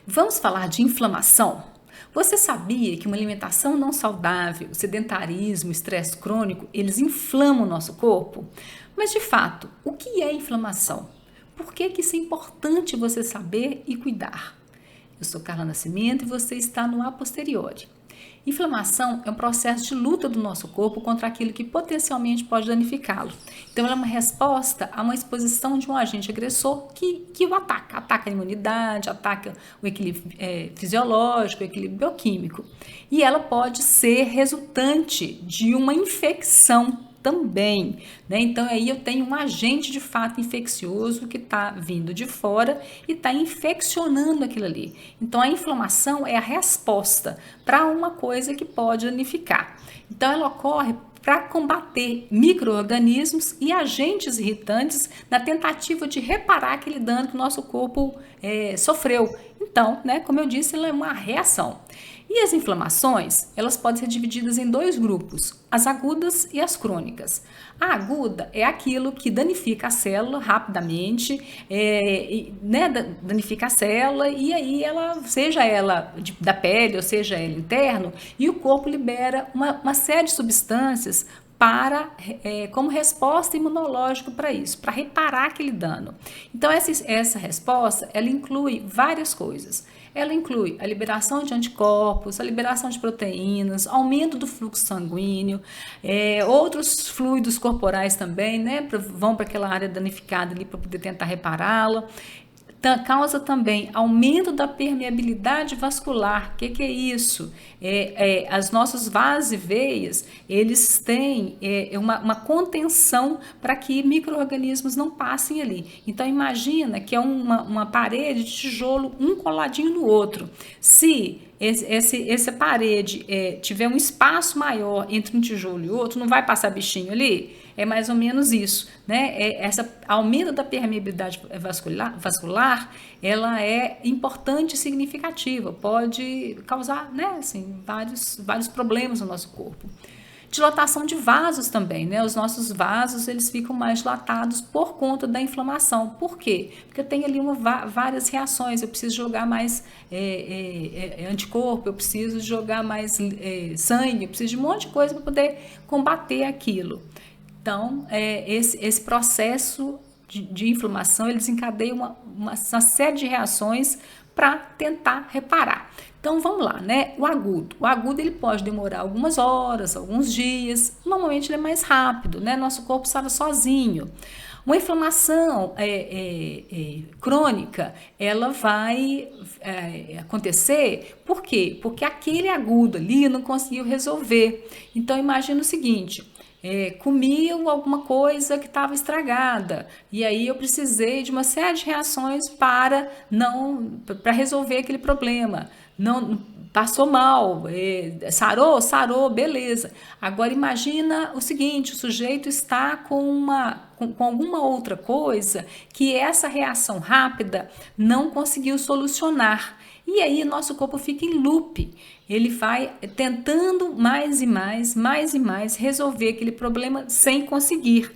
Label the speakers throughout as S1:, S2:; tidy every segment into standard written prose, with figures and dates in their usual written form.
S1: Vamos falar de inflamação? Você sabia que uma alimentação não saudável, sedentarismo, estresse crônico, eles inflamam o nosso corpo? Mas de fato, o que é inflamação? Por que isso é importante você saber e cuidar? Eu sou Carla Nascimento e você está no A Posteriori. Inflamação é um processo de luta do nosso corpo contra aquilo que potencialmente pode danificá-lo. Então, ela é uma resposta a uma exposição de um agente agressor que o ataca. Ataca a imunidade, ataca o equilíbrio fisiológico, o equilíbrio bioquímico. E ela pode ser resultante de uma infecção também, né? Então aí eu tenho um agente de fato infeccioso que está vindo de fora e está infeccionando aquilo ali. Então a inflamação é a resposta para uma coisa que pode danificar. Então ela ocorre para combater micro-organismos e agentes irritantes na tentativa de reparar aquele dano que o nosso corpo sofreu. Então, né, como eu disse, ela é uma reação. E as inflamações, elas podem ser divididas em dois grupos, as agudas e as crônicas. A aguda é aquilo que danifica a célula rapidamente, né, danifica a célula e aí ela, seja ela da pele ou seja ela interno, e o corpo libera uma série de substâncias como resposta imunológica para isso, para reparar aquele dano. Então essa resposta, ela inclui várias coisas. Ela inclui a liberação de anticorpos, a liberação de proteínas, aumento do fluxo sanguíneo, outros fluidos corporais também, né, vão para aquela área danificada ali para poder tentar repará-la. Causa também aumento da permeabilidade vascular. O que é isso? As nossas vasos e veias, eles têm uma contenção para que micro-organismos não passem ali. Então imagina que é uma parede de tijolo, um coladinho no outro. Se essa parede tiver um espaço maior entre um tijolo e outro, não vai passar bichinho ali? É mais ou menos isso, né? Essa aumento da permeabilidade vascular, ela é importante e significativa, pode causar, né, assim, vários problemas no nosso corpo. Dilatação de vasos também, né? Os nossos vasos, eles ficam mais dilatados por conta da inflamação. Por quê? Porque eu tenho ali várias reações, eu preciso jogar mais anticorpo, eu preciso jogar mais sangue, eu preciso de um monte de coisa para poder combater aquilo. Então, esse processo de inflamação, ele desencadeia uma série de reações para tentar reparar. Então, vamos lá, né? O agudo ele pode demorar algumas horas, alguns dias. Normalmente ele é mais rápido, né? Nosso corpo sara sozinho. Uma inflamação crônica, ela vai acontecer, por quê? Porque aquele agudo ali não conseguiu resolver. Então, imagina o seguinte: comiam alguma coisa que estava estragada e aí eu precisei de uma série de reações para resolver aquele problema. Não passou mal, sarou, beleza. Agora imagina o seguinte: o sujeito está com alguma outra coisa que essa reação rápida não conseguiu solucionar. E aí nosso corpo fica em loop, ele vai tentando mais e mais resolver aquele problema sem conseguir.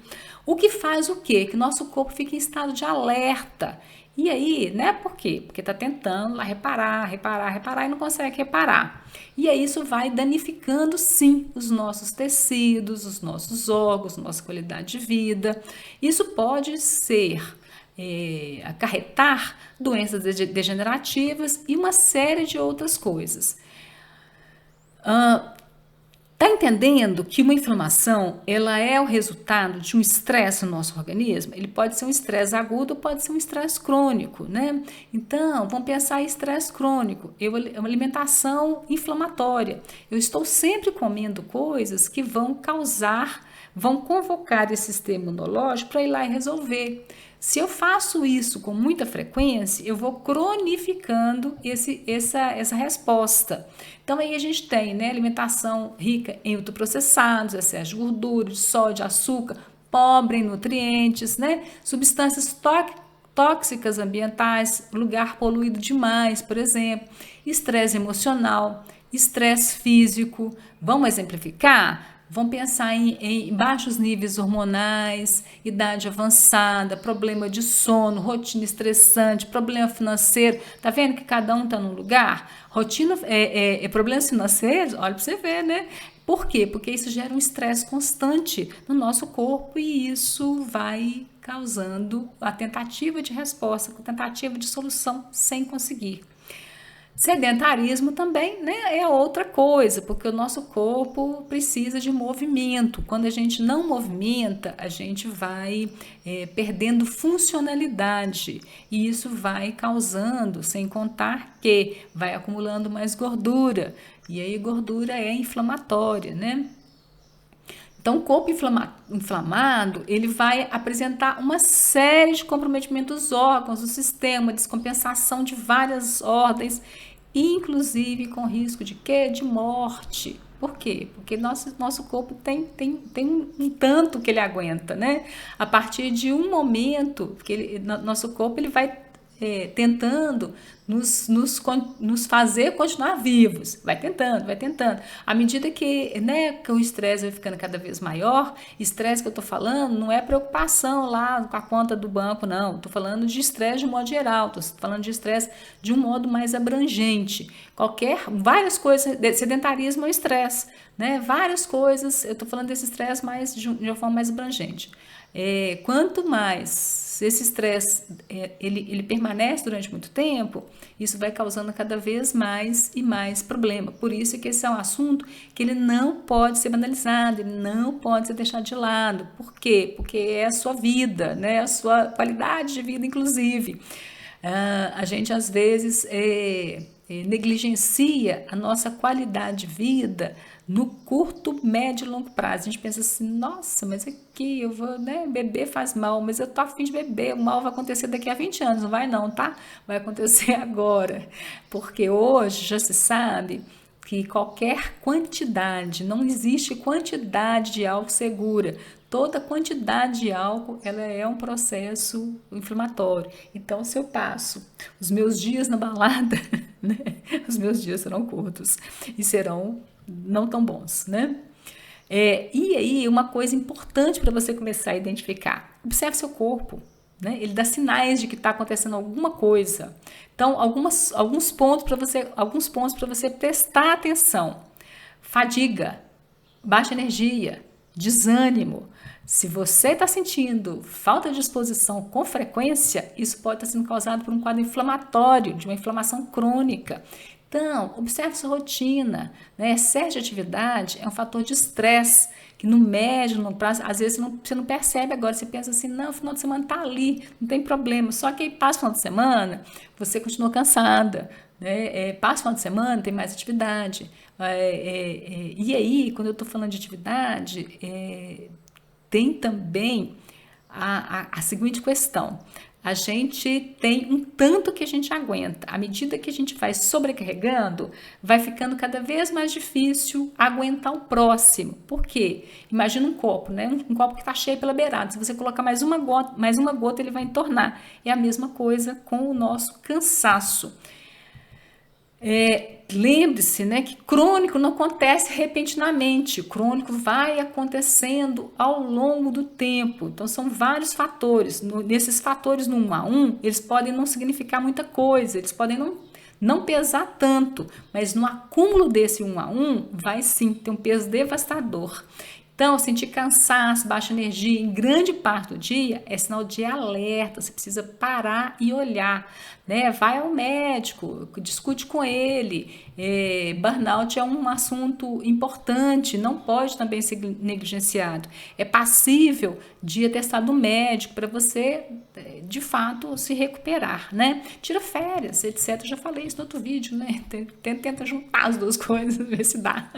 S1: O que faz o quê? Que nosso corpo fica em estado de alerta. E aí, né? Por quê? Porque está tentando lá reparar e não consegue reparar. E aí isso vai danificando sim os nossos tecidos, os nossos órgãos, nossa qualidade de vida. Isso pode ser acarretar doenças degenerativas e uma série de outras coisas. Tá entendendo que uma inflamação, ela é o resultado de um estresse no nosso organismo? Ele pode ser um estresse agudo, pode ser um estresse crônico, né? Então, vamos pensar em estresse crônico. É uma alimentação inflamatória. Eu estou sempre comendo coisas que vão convocar esse sistema imunológico para ir lá e resolver. Se eu faço isso com muita frequência, eu vou cronificando essa resposta. Então aí a gente tem, né, alimentação rica em ultraprocessados, excesso de gordura, de sódio, açúcar, pobre em nutrientes, né, substâncias tóxicas ambientais, lugar poluído demais, por exemplo, estresse emocional, estresse físico. Vamos exemplificar? vão pensar em baixos níveis hormonais, idade avançada, problema de sono, rotina estressante, problema financeiro. Tá vendo que cada um tá num lugar? Rotina, problemas financeiros, olha para você ver, né? Por quê? Porque isso gera um estresse constante no nosso corpo e isso vai causando a tentativa de resposta, a tentativa de solução sem conseguir. Sedentarismo também, né, é outra coisa, porque o nosso corpo precisa de movimento. Quando a gente não movimenta, a gente vai perdendo funcionalidade e isso vai causando, sem contar que vai acumulando mais gordura e aí gordura é inflamatória, né? Então, o corpo inflamado, ele vai apresentar uma série de comprometimentos dos órgãos, do sistema, descompensação de várias ordens, inclusive com risco de quê? De morte. Por quê? Porque nosso corpo tem um tanto que ele aguenta, né? A partir de um momento que nosso corpo ele vai tentando nos fazer continuar vivos. Vai tentando, vai tentando. À medida que, né, que o estresse vai ficando cada vez maior, estresse que eu tô falando não é preocupação lá com a conta do banco, não. Tô falando de estresse de um modo geral, tô falando de estresse de um modo mais abrangente. Várias coisas, sedentarismo é estresse, né? Várias coisas, eu tô falando desse estresse mais de uma forma mais abrangente. Quanto mais esse estresse ele permanece durante muito tempo, isso vai causando cada vez mais e mais problema. Por isso que esse é um assunto que ele não pode ser banalizado, ele não pode ser deixado de lado. Por quê? Porque é a sua vida, né? A sua qualidade de vida, inclusive. A gente às vezes negligencia a nossa qualidade de vida no curto, médio e longo prazo. A gente pensa assim, nossa, mas aqui eu vou, né, beber faz mal, mas eu tô a fim de beber, o mal vai acontecer daqui a 20 anos, não vai não, tá? Vai acontecer agora, porque hoje já se sabe que qualquer quantidade, não existe quantidade de álcool segura. Toda quantidade de álcool, ela é um processo inflamatório. Então, se eu passo os meus dias na balada, né, os meus dias serão curtos e serão não tão bons, né? E aí, uma coisa importante para você começar a identificar: observe seu corpo, né? Ele dá sinais de que está acontecendo alguma coisa. Então, alguns pontos para você prestar atenção: fadiga, baixa energia, desânimo. Se você está sentindo falta de disposição com frequência, isso pode estar sendo causado por um quadro inflamatório, de uma inflamação crônica. Então, observe sua rotina, né? Excesso de atividade é um fator de estresse, que no médio, no prazo, às vezes você não percebe agora, você pensa assim, não, o final de semana está ali, não tem problema, só que aí passa o final de semana, você continua cansada, né? Passa o final de semana, tem mais atividade, e aí, quando eu estou falando de atividade, tem também a seguinte questão: a gente tem um tanto que a gente aguenta. À medida que a gente vai sobrecarregando, vai ficando cada vez mais difícil aguentar o próximo. Por quê? Imagina um copo, né? Um copo que está cheio pela beirada. Se você colocar mais uma gota, ele vai entornar. É a mesma coisa com o nosso cansaço. Lembre-se, né, que crônico não acontece repentinamente, o crônico vai acontecendo ao longo do tempo. Então são vários fatores. Nesses fatores no 1 a 1, eles podem não significar muita coisa, eles podem não pesar tanto, mas no acúmulo desse 1 a 1 vai sim ter um peso devastador. Então, sentir cansaço, baixa energia em grande parte do dia é sinal de alerta. Você precisa parar e olhar, né? Vai ao médico, discute com ele. Burnout é um assunto importante, não pode também ser negligenciado. É passível de atestado médico para você, de fato, se recuperar, né? Tira férias, etc. Eu já falei isso no outro vídeo, né? Tenta juntar as duas coisas, ver se dá.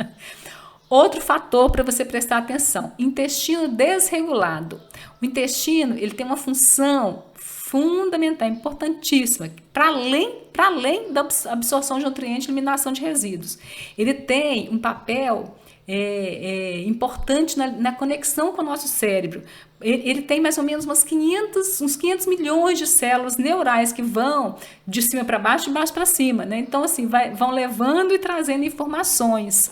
S1: Outro fator para você prestar atenção: intestino desregulado. O intestino ele tem uma função fundamental, importantíssima, para além da absorção de nutrientes e eliminação de resíduos. Ele tem um papel importante na conexão com o nosso cérebro. Ele tem mais ou menos uns 500 milhões de células neurais que vão de cima para baixo, de baixo para cima, né? Então, assim, vão levando e trazendo informações.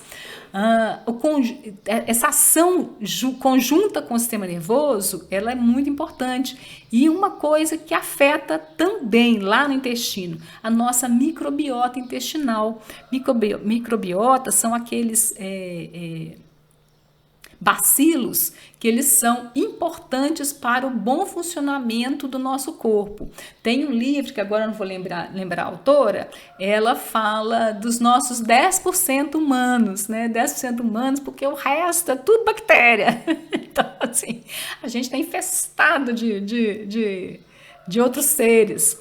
S1: Essa ação conjunta com o sistema nervoso, ela é muito importante. E uma coisa que afeta também lá no intestino, a nossa microbiota intestinal. Microbiota são aqueles bacilos que eles são importantes para o bom funcionamento do nosso corpo. Tem um livro que agora eu não vou lembrar a autora, ela fala dos nossos 10% humanos, né? 10% humanos, porque o resto é tudo bactéria. Então, assim, a gente está infestado de outros seres.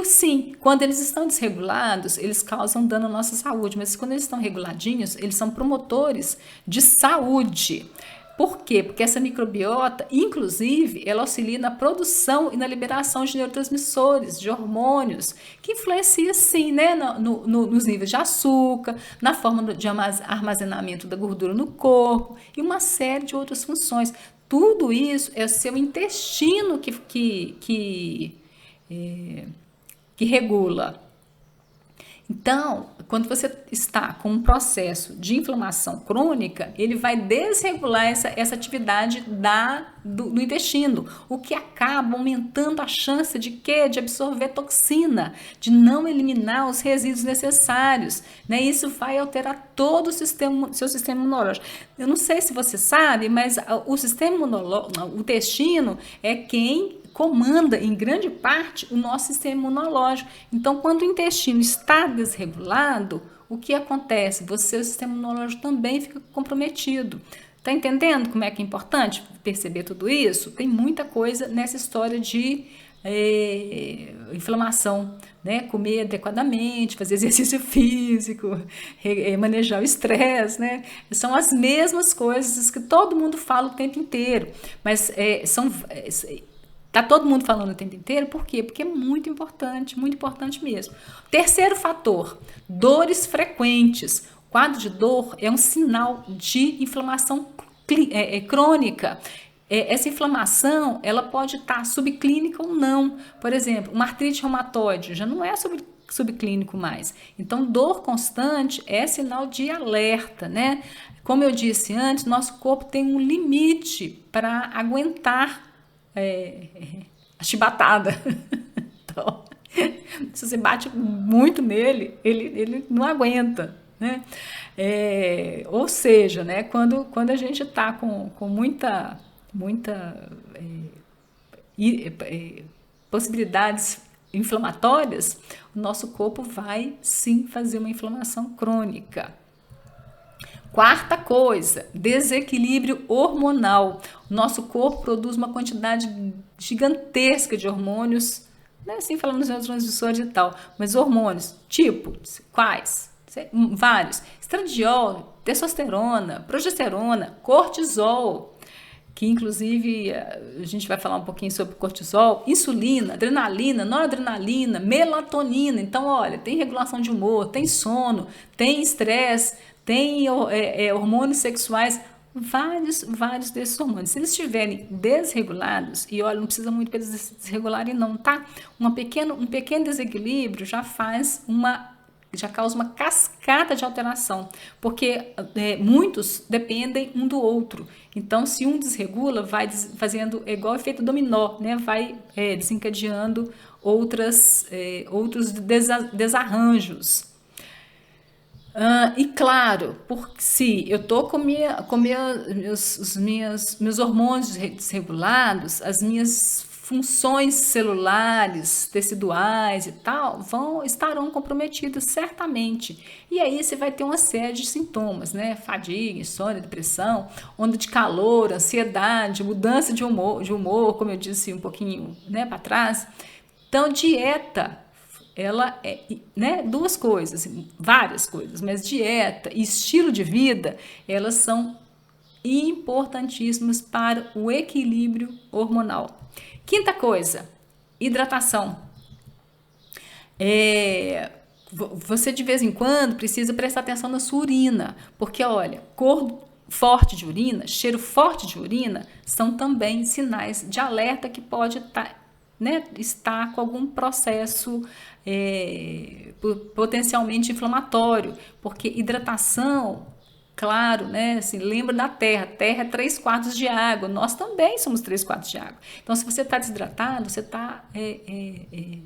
S1: Sim, quando eles estão desregulados, eles causam dano à nossa saúde, mas quando eles estão reguladinhos, eles são promotores de saúde. Por quê? Porque essa microbiota, inclusive, ela auxilia na produção e na liberação de neurotransmissores, de hormônios, que influencia, sim, né, nos níveis de açúcar, na forma de armazenamento da gordura no corpo e uma série de outras funções. Tudo isso é o seu intestino que regula. Então, quando você está com um processo de inflamação crônica, ele vai desregular essa atividade do intestino, o que acaba aumentando a chance de quê? De absorver toxina, de não eliminar os resíduos necessários, né? Isso vai alterar todo o seu sistema imunológico. Eu não sei se você sabe, mas o sistema imunológico, o intestino é quem comanda em grande parte o nosso sistema imunológico. Então, quando o intestino está desregulado, o que acontece? O sistema imunológico também fica comprometido. Tá entendendo como é que é importante perceber tudo isso? Tem muita coisa nessa história de inflamação, né? Comer adequadamente, fazer exercício físico, manejar o estresse, né? São as mesmas coisas que todo mundo fala o tempo inteiro, mas tá todo mundo falando o tempo inteiro, por quê? Porque é muito importante mesmo. Terceiro fator, dores frequentes. O quadro de dor é um sinal de inflamação crônica. Essa inflamação, ela pode estar subclínica ou não. Por exemplo, uma artrite reumatoide já não é subclínico mais. Então, dor constante é sinal de alerta, né? Como eu disse antes, nosso corpo tem um limite para aguentar a chibatada. Então, se você bate muito nele, ele não aguenta, né? Ou seja, né, quando a gente está com muita possibilidades inflamatórias, o nosso corpo vai sim fazer uma inflamação crônica. Quarta coisa, desequilíbrio hormonal. O nosso corpo produz uma quantidade gigantesca de hormônios, né? Assim falando nos neurotransmissores e tal, mas hormônios, tipo, quais? Vários. Estradiol, testosterona, progesterona, cortisol, que inclusive a gente vai falar um pouquinho sobre cortisol, insulina, adrenalina, noradrenalina, melatonina. Então, olha, tem regulação de humor, tem sono, tem estresse, tem hormônios sexuais, vários desses hormônios. Se eles estiverem desregulados, e olha, não precisa muito para eles desregularem não, tá? Um pequeno desequilíbrio já causa uma cascata de alteração, porque muitos dependem um do outro. Então, se um desregula, vai fazendo igual efeito dominó, né? Vai desencadeando outros desarranjos. E claro, se eu estou com meus hormônios desregulados, as minhas funções celulares, teciduais e tal, estarão comprometidas certamente. E aí você vai ter uma série de sintomas, né? Fadiga, insônia, depressão, onda de calor, ansiedade, mudança de humor, como eu disse um pouquinho, né, para trás. Então, dieta, ela né, várias coisas, mas dieta e estilo de vida, elas são importantíssimas para o equilíbrio hormonal. Quinta coisa, hidratação. Você de vez em quando precisa prestar atenção na sua urina, porque olha, cor forte de urina, cheiro forte de urina são também sinais de alerta que pode estar com algum processo potencialmente inflamatório, porque hidratação Claro, né? Assim, lembra da Terra. Terra é 3/4 de água. Nós também somos 3/4 de água. Então, se você está desidratado, você está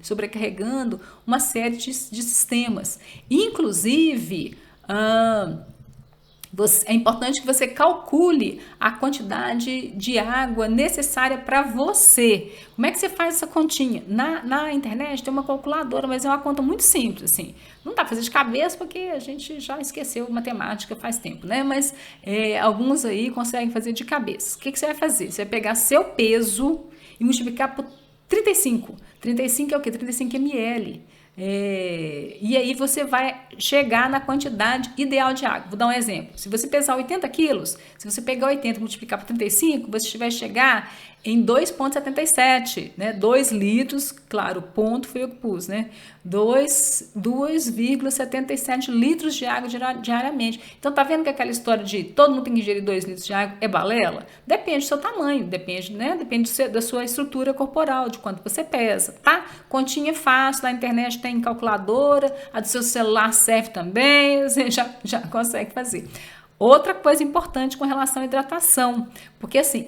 S1: sobrecarregando uma série de sistemas. Inclusive, é importante que você calcule a quantidade de água necessária para você. Como é que você faz essa continha? Na internet tem uma calculadora, mas é uma conta muito simples, assim. Não dá para fazer de cabeça porque a gente já esqueceu matemática faz tempo, né? Mas alguns aí conseguem fazer de cabeça. O que você vai fazer? Você vai pegar seu peso e multiplicar por 35. 35 é o quê? 35 ml. E aí você vai chegar na quantidade ideal de água. Vou dar um exemplo. Se você pesar 80 quilos, se você pegar 80 e multiplicar por 35, você vai chegar em 2,77, né? 2 litros, claro, o ponto foi eu que pus, né? 2,77 litros de água diariamente. Então, tá vendo que aquela história de todo mundo tem que ingerir 2 litros de água é balela? Depende do seu tamanho, depende, né? Depende da sua estrutura corporal, de quanto você pesa, tá? Continha fácil, na internet tem calculadora, a do seu celular serve também, você já consegue fazer. Outra coisa importante com relação à hidratação, porque assim,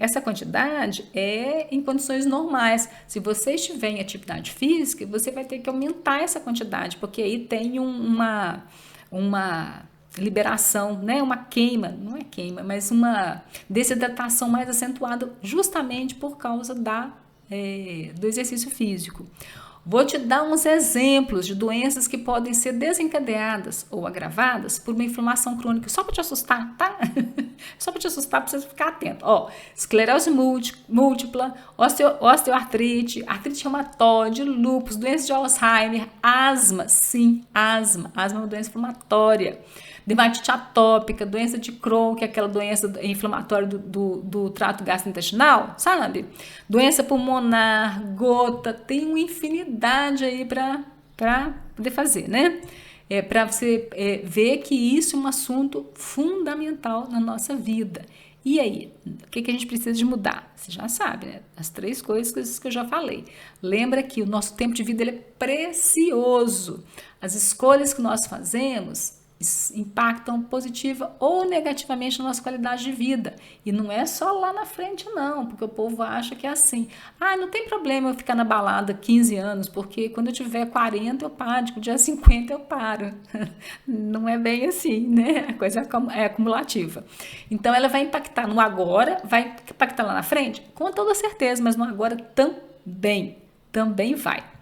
S1: essa quantidade é em condições normais. Se você estiver em atividade física, você vai ter que aumentar essa quantidade, porque aí tem uma liberação, né? Uma queima, não é queima, mas uma desidratação mais acentuada justamente por causa do exercício físico. Vou te dar uns exemplos de doenças que podem ser desencadeadas ou agravadas por uma inflamação crônica, só para te assustar, tá? Só para te assustar, para você ficar atento. Esclerose múltipla, osteoartrite, artrite reumatoide, lúpus, doença de Alzheimer, asma, sim, asma. Asma é uma doença inflamatória. Dermatite atópica, doença de Crohn, que é aquela doença inflamatória do trato gastrointestinal, sabe? Doença pulmonar, gota, tem uma infinidade aí para poder fazer, né? Para você ver que isso é um assunto fundamental na nossa vida. E aí, o que a gente precisa de mudar? Você já sabe, né? As 3 coisas que eu já falei. Lembra que o nosso tempo de vida ele é precioso. As escolhas que nós fazemos impactam positiva ou negativamente na nossa qualidade de vida. E não é só lá na frente não, porque o povo acha que é assim. Não tem problema eu ficar na balada 15 anos, porque quando eu tiver 40 eu paro, quando eu tiver 50 eu paro. Não é bem assim, né? A coisa é acumulativa. Então ela vai impactar no agora, vai impactar lá na frente? Com toda certeza, mas no agora também vai.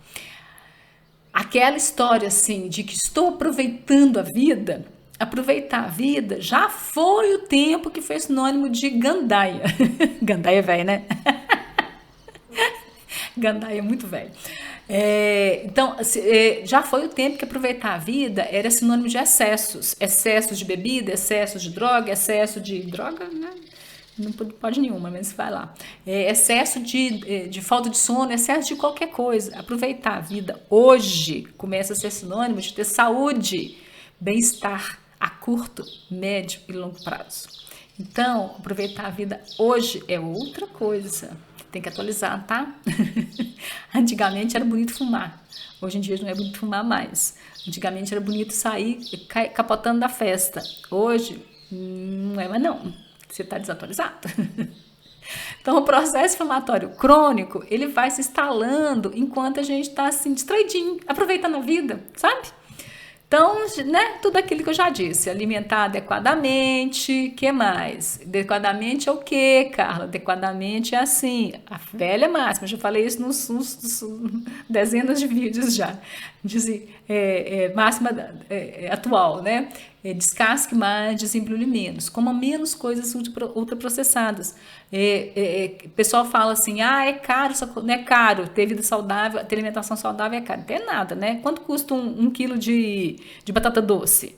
S1: Aquela história assim de que estou aproveitando a vida, aproveitar a vida já foi o tempo que foi sinônimo de gandaia. Gandaia é velho, né? Gandaia é muito velho. Então, já foi o tempo que aproveitar a vida era sinônimo de excessos. Excessos de bebida, excessos de droga, excesso de droga, né? Não pode nenhuma, mas vai lá. Excesso de falta de sono, excesso de qualquer coisa. Aproveitar a vida hoje começa a ser sinônimo de ter saúde, bem-estar a curto, médio e longo prazo. Então, aproveitar a vida hoje é outra coisa. Tem que atualizar, tá? Antigamente era bonito fumar. Hoje em dia não é bonito fumar mais. Antigamente era bonito sair capotando da festa. Hoje não é mais não. Você está desatualizado. Então, o processo inflamatório crônico, ele vai se instalando enquanto a gente está assim, distraidinho, aproveitando a vida, sabe? Então, né, tudo aquilo que eu já disse, alimentar adequadamente, que mais? Adequadamente é o quê, Carla? Adequadamente é assim, a velha máxima, já falei isso nos dezenas de vídeos já, máxima atual, né? Descasque mais, desembrulhe menos, coma menos coisas ultraprocessadas. O pessoal fala assim, é caro, não é caro, ter vida saudável, ter alimentação saudável é caro. Não tem nada, né? Quanto custa um quilo de batata doce?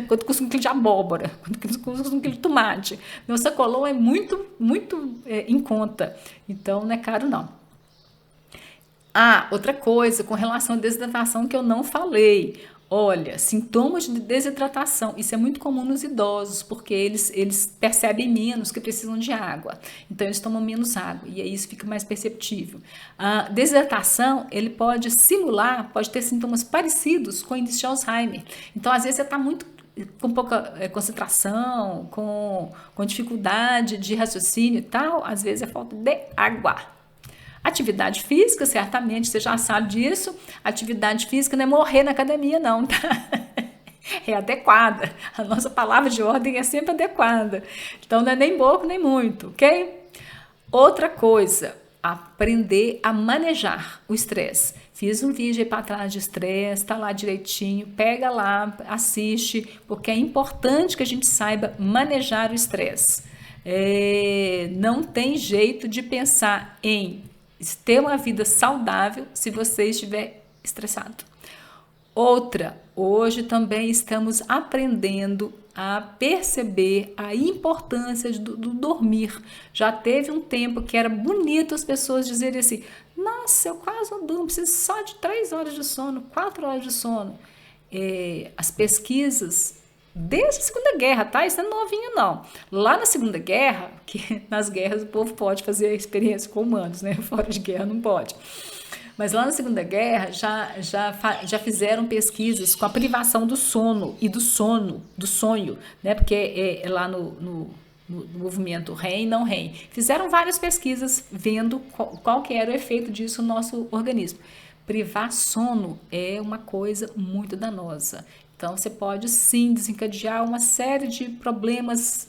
S1: Quanto custa um quilo de abóbora? Quanto custa um quilo de tomate? Meu sacolão é muito em conta, então não é caro não. Outra coisa com relação à desidratação que eu não falei. Olha, sintomas de desidratação, isso é muito comum nos idosos, porque eles percebem menos que precisam de água, então eles tomam menos água, e aí isso fica mais perceptível. A desidratação, ele pode ter sintomas parecidos com o início de Alzheimer, então às vezes você está muito com pouca concentração, com dificuldade de raciocínio e tal, às vezes é falta de água. Atividade física, certamente você já sabe disso. Atividade física não é morrer na academia, não, tá? É adequada. A nossa palavra de ordem é sempre adequada. Então não é nem pouco nem muito, ok? Outra coisa, aprender a manejar o estresse. Fiz um vídeo aí para trás de estresse, tá lá direitinho, pega lá, assiste, porque é importante que a gente saiba manejar o estresse. Não tem jeito de pensar em ter uma vida saudável se você estiver estressado. Outra, hoje também estamos aprendendo a perceber a importância do dormir. Já teve um tempo que era bonito as pessoas dizerem assim, nossa, eu quase não durmo, preciso só de 3 horas de sono, 4 horas de sono. As pesquisas, desde a Segunda Guerra, tá? Isso não é novinho, não. Lá na Segunda Guerra, que nas guerras o povo pode fazer experiência com humanos, né? Fora de guerra não pode. Mas lá na Segunda Guerra já fizeram pesquisas com a privação do sono e do sonho, né? Porque lá no movimento REM, não REM. Fizeram várias pesquisas vendo qual que era o efeito disso no nosso organismo. Privar sono é uma coisa muito danosa. Então, você pode sim desencadear uma série de problemas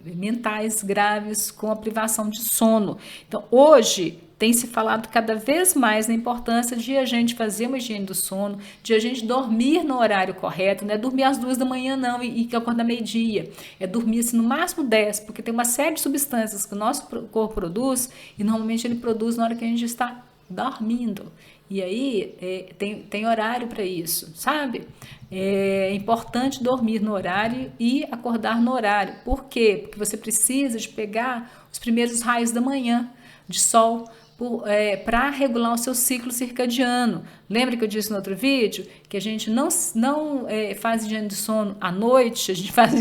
S1: mentais graves com a privação de sono. Então, hoje tem se falado cada vez mais na importância de a gente fazer uma higiene do sono, de a gente dormir no horário correto, não é dormir às 2 da manhã não e acordar meio-dia, é dormir assim, no máximo 10, porque tem uma série de substâncias que o nosso corpo produz e normalmente ele produz na hora que a gente está dormindo. E aí tem horário para isso, sabe? É importante dormir no horário e acordar no horário. Por quê? Porque você precisa de pegar os primeiros raios da manhã de sol para regular o seu ciclo circadiano. Lembra que eu disse no outro vídeo que a gente não faz higiene do sono à noite, a gente faz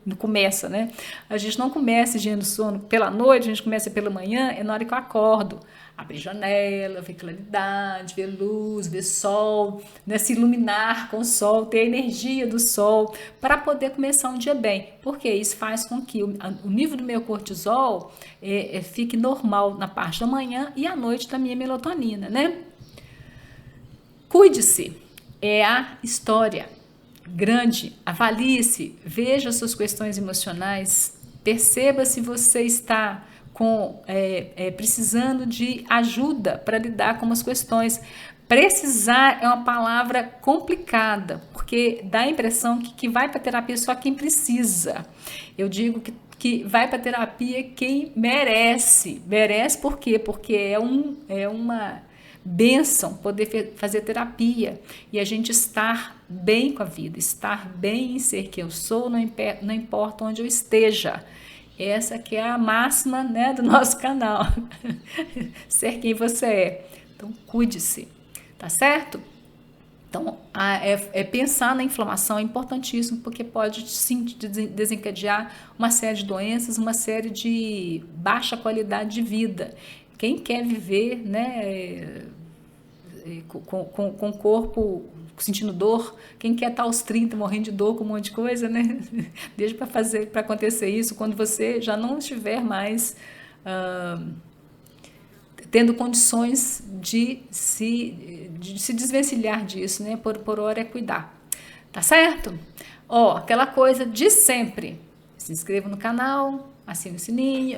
S1: não começa, né? A gente não começa higiene do sono pela noite, a gente começa pela manhã, é na hora que eu acordo. Abrir janela, ver claridade, ver luz, ver sol, né? Se iluminar com o sol, ter a energia do sol para poder começar um dia bem. Porque isso faz com que o nível do meu cortisol fique normal na parte da manhã e à noite da minha melatonina, né? Cuide-se, é a história grande. Avalie-se, veja suas questões emocionais, perceba se você está precisando de ajuda para lidar com as questões. Precisar é uma palavra complicada, porque dá a impressão que vai para terapia só quem precisa. Eu digo que vai para terapia quem merece. Merece por quê? Porque é uma bênção poder fazer terapia e a gente estar bem com a vida, estar bem em ser quem eu sou, não importa onde eu esteja. Essa que é a máxima, né, do nosso canal. Ser quem você é. Então, cuide-se. Tá certo? Então, pensar na inflamação é importantíssimo, porque pode sim desencadear uma série de doenças, uma série de baixa qualidade de vida. Quem quer viver, né, com o corpo sentindo dor, quem quer estar aos 30 morrendo de dor com um monte de coisa, né? Deixa para acontecer isso quando você já não estiver mais tendo condições de se desvencilhar disso, né? Por hora é cuidar. Tá certo? Aquela coisa de sempre. Se inscreva no canal, assine o sininho,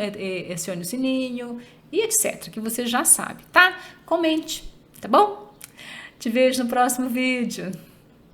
S1: acione o sininho e etc. Que você já sabe, tá? Comente, tá bom? Te vejo no próximo vídeo.